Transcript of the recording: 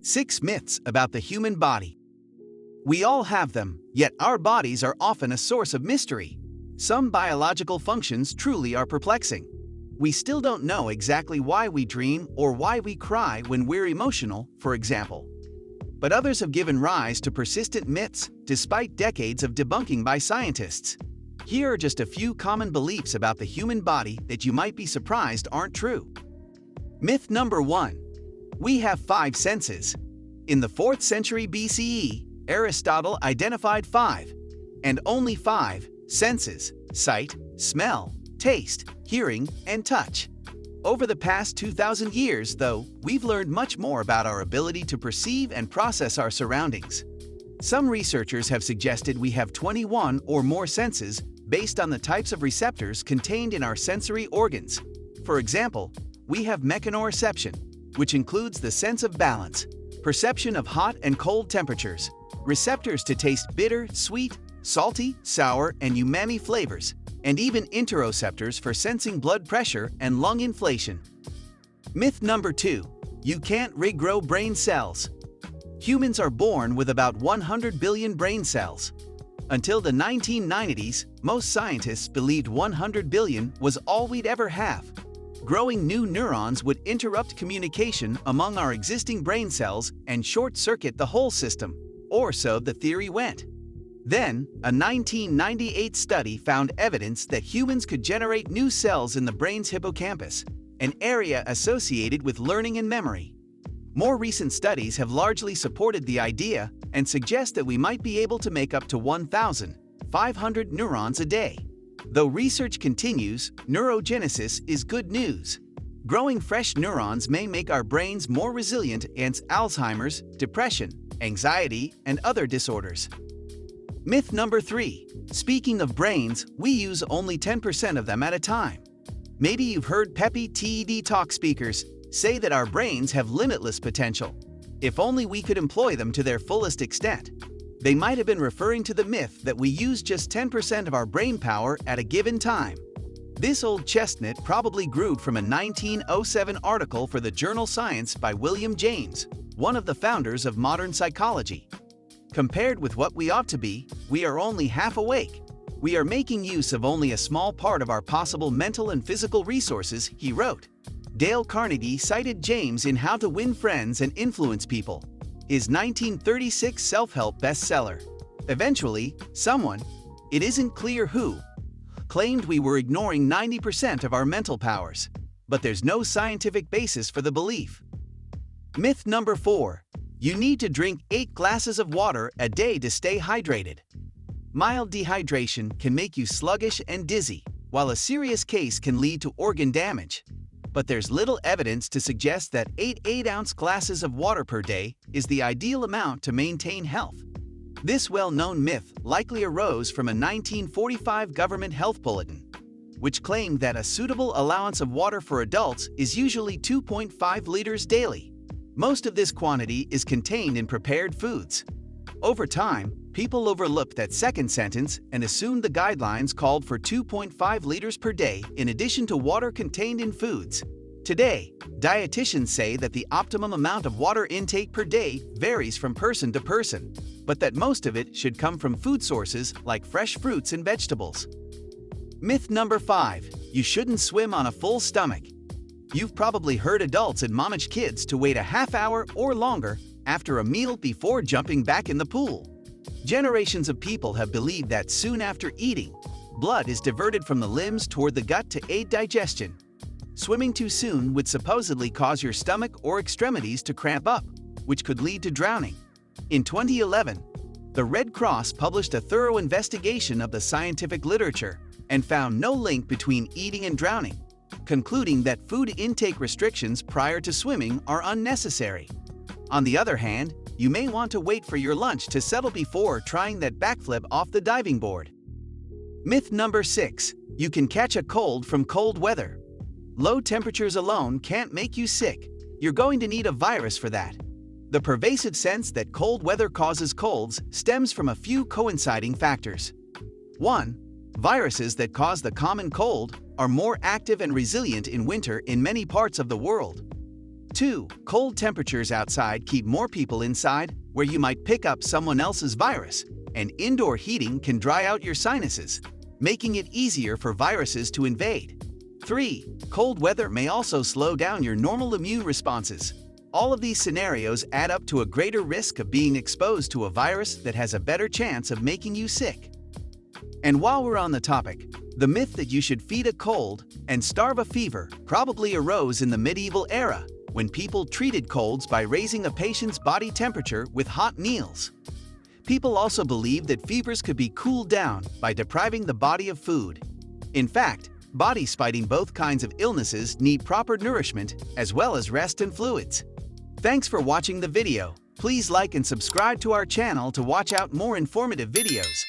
6 myths about the human body. We all have them, yet our bodies are often a source of mystery. Some biological functions truly are perplexing. We still don't know exactly why we dream or why we cry when we're emotional, for example. But others have given rise to persistent myths despite decades of debunking by scientists. Here are just a few common beliefs about the human body that you might be surprised aren't true. Myth number 1. We have 5 senses. In the 4th century BCE, Aristotle identified 5, and only 5, senses: sight, smell, taste, hearing, and touch. Over the past 2,000 years, though, we've learned much more about our ability to perceive and process our surroundings. Some researchers have suggested we have 21 or more senses based on the types of receptors contained in our sensory organs. For example, we have mechanoreception, which includes the sense of balance, perception of hot and cold temperatures, receptors to taste bitter, sweet, salty, sour, and umami flavors, and even interoceptors for sensing blood pressure and lung inflation. Myth number 2. You can't regrow brain cells. Humans are born with about 100 billion brain cells. Until the 1990s, most scientists believed 100 billion was all we'd ever have. Growing new neurons would interrupt communication among our existing brain cells and short-circuit the whole system, or so the theory went. Then, a 1998 study found evidence that humans could generate new cells in the brain's hippocampus, an area associated with learning and memory. More recent studies have largely supported the idea and suggest that we might be able to make up to 1,500 neurons a day. Though research continues, neurogenesis is good news. Growing fresh neurons may make our brains more resilient against Alzheimer's, depression, anxiety, and other disorders. Myth number 3. Speaking of brains, we use only 10% of them at a time. Maybe you've heard peppy TED Talk speakers say that our brains have limitless potential. If only we could employ them to their fullest extent. They might have been referring to the myth that we use just 10% of our brain power at a given time. This old chestnut probably grew from a 1907 article for the journal Science by William James, one of the founders of modern psychology. Compared with what we ought to be, we are only half awake. We are making use of only a small part of our possible mental and physical resources, he wrote. Dale Carnegie cited James in How to Win Friends and Influence People, his 1936 self-help bestseller. Eventually, someone, it isn't clear who, claimed we were ignoring 90% of our mental powers, but there's no scientific basis for the belief. Myth number 4. You need to drink 8 glasses of water a day to stay hydrated. Mild dehydration can make you sluggish and dizzy, while a serious case can lead to organ damage. But there's little evidence to suggest that 8 8-ounce glasses of water per day is the ideal amount to maintain health. This well-known myth likely arose from a 1945 government health bulletin, which claimed that a suitable allowance of water for adults is usually 2.5 liters daily. Most of this quantity is contained in prepared foods. Over time, people overlooked that second sentence and assumed the guidelines called for 2.5 liters per day in addition to water contained in foods. Today, dietitians say that the optimum amount of water intake per day varies from person to person, but that most of it should come from food sources like fresh fruits and vegetables. Myth number 5. You shouldn't swim on a full stomach. You've probably heard adults admonish kids to wait a half hour or longer after a meal before jumping back in the pool. Generations of people have believed that soon after eating, blood is diverted from the limbs toward the gut to aid digestion. Swimming too soon would supposedly cause your stomach or extremities to cramp up, which could lead to drowning. In 2011, the Red Cross published a thorough investigation of the scientific literature and found no link between eating and drowning, concluding that food intake restrictions prior to swimming are unnecessary. On the other hand, you may want to wait for your lunch to settle before trying that backflip off the diving board. Myth number 6. You can catch a cold from cold weather. Low temperatures alone can't make you sick. You're going to need a virus for that. The pervasive sense that cold weather causes colds stems from a few coinciding factors. 1. Viruses that cause the common cold are more active and resilient in winter in many parts of the world. 2. Cold temperatures outside keep more people inside, where you might pick up someone else's virus, and indoor heating can dry out your sinuses, making it easier for viruses to invade. 3. Cold weather may also slow down your normal immune responses. All of these scenarios add up to a greater risk of being exposed to a virus that has a better chance of making you sick. And while we're on the topic, the myth that you should feed a cold and starve a fever probably arose in the medieval era, when people treated colds by raising a patient's body temperature with hot meals. People also believed that fevers could be cooled down by depriving the body of food. In fact, bodies fighting both kinds of illnesses need proper nourishment as well as rest and fluids. Thanks for watching the video. Please like and subscribe to our channel to watch out more informative videos.